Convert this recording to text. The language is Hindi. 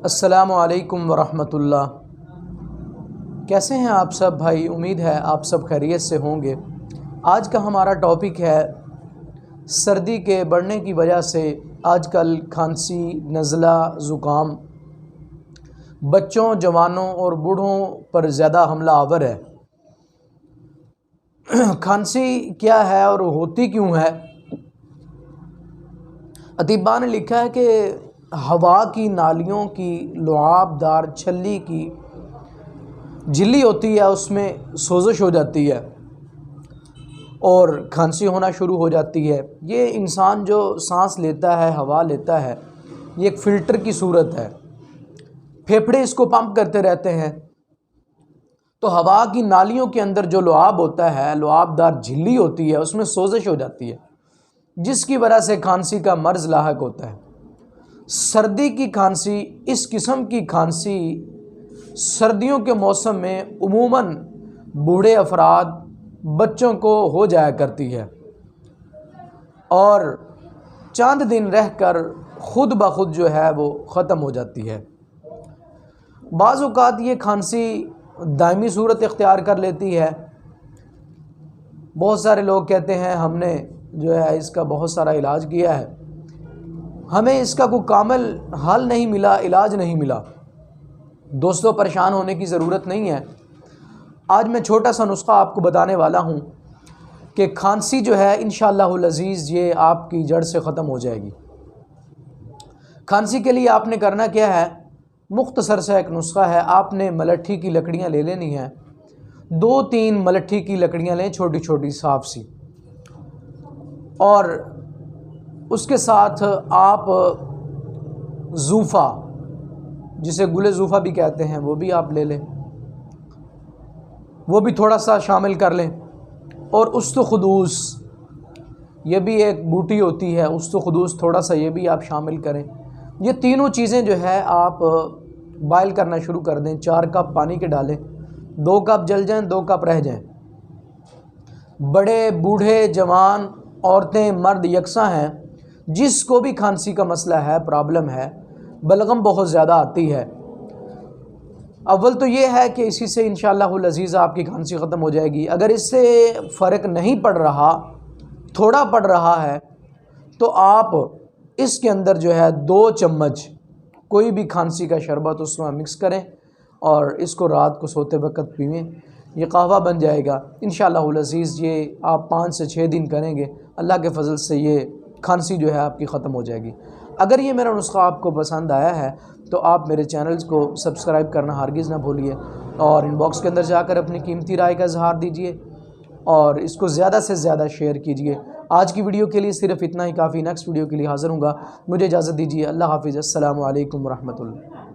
अस्सलामु अलैकुम वरहमतुल्लाह। कैसे हैं आप सब भाई? उम्मीद है आप सब खैरियत से होंगे। आज का हमारा टॉपिक है सर्दी के बढ़ने की वजह से आजकल खांसी, नज़ला, ज़ुकाम बच्चों, जवानों और बूढ़ों पर ज़्यादा हमला आवर है। खांसी क्या है और होती क्यों है? अतिबा ने लिखा है कि हवा की नालियों की लुआबदार छल्ली की झिल्ली होती है, उसमें सोजश हो जाती है और खांसी होना शुरू हो जाती है। ये इंसान जो सांस लेता है, हवा लेता है, ये एक फ़िल्टर की सूरत है। फेफड़े इसको पंप करते रहते हैं, तो हवा की नालियों के अंदर जो लुआब होता है, लुआबदार झिल्ली होती है, उसमें सोजश हो जाती है, जिसकी वजह से खांसी का मर्ज़ लाहक होता है। सर्दी की खांसी, इस किस्म की खांसी सर्दियों के मौसम में उमूमन बूढ़े अफराद, बच्चों को हो जाया करती है और चंद दिन रहकर खुद ब खुद जो है वो ख़त्म हो जाती है। बाज़ औक़ात ये खांसी दायमी सूरत इख्तियार कर लेती है। बहुत सारे लोग कहते हैं हमने जो है इसका बहुत सारा इलाज किया है, हमें इसका कोई कामिल हल नहीं मिला, इलाज नहीं मिला। दोस्तों, परेशान होने की ज़रूरत नहीं है। आज मैं छोटा सा नुस्खा आपको बताने वाला हूँ कि खांसी जो है इंशाअल्लाहुल अज़ीज़ ये आपकी जड़ से ख़त्म हो जाएगी। खांसी के लिए आपने करना क्या है? मुख्तसर सा एक नुस्खा है। आपने मलट्ठी की लकड़ियाँ ले लेनी हैं। 2-3 मलट्ठी की लकड़ियाँ लें, छोटी छोटी साफ सी, और उसके साथ आप ज़ूफ़ा, जिसे गुले ज़ूफ़ा भी कहते हैं, वो भी आप ले लें, वो भी थोड़ा सा शामिल कर लें। और उस्तुख़ुदूस, ये भी एक बूटी होती है, उस्तुख़ुदूस, थोड़ा सा ये भी आप शामिल करें। ये तीनों चीज़ें जो है आप बॉयल करना शुरू कर दें। 4 कप पानी के डालें, 2 कप जल जाएं, 2 कप रह जाएं। बड़े, बूढ़े, जवान, औरतें, मर्द यकसा हैं। जिसको भी खांसी का मसला है, प्रॉब्लम है, बलगम बहुत ज़्यादा आती है, अव्वल तो ये है कि इसी से इंशाअल्लाहुल अज़ीज़ आपकी खांसी ख़त्म हो जाएगी। अगर इससे फ़र्क नहीं पड़ रहा, थोड़ा पड़ रहा है, तो आप इसके अंदर जो है 2 चम्मच कोई भी खांसी का शरबत उसमें मिक्स करें और इसको रात को सोते वक्त पीएं। ये कहवा बन जाएगा इंशाअल्लाहुल अज़ीज़। ये आप 5 से 6 दिन करेंगे, अल्लाह के फ़ज़ल से ये खांसी जो है आपकी ख़त्म हो जाएगी। अगर ये मेरा नुस्खा आपको पसंद आया है तो आप मेरे चैनल्स को सब्सक्राइब करना हरगिज़ ना भूलिए और इनबॉक्स के अंदर जाकर अपनी कीमती राय का इज़हार दीजिए और इसको ज़्यादा से ज़्यादा शेयर कीजिए। आज की वीडियो के लिए सिर्फ इतना ही काफ़ी। नेक्स्ट वीडियो के लिए हाज़िर हूँगा। मुझे इजाज़त दीजिए। अल्लाह हाफ़िज़। अस्सलामु अलैकुम वरहमतुल्लाह।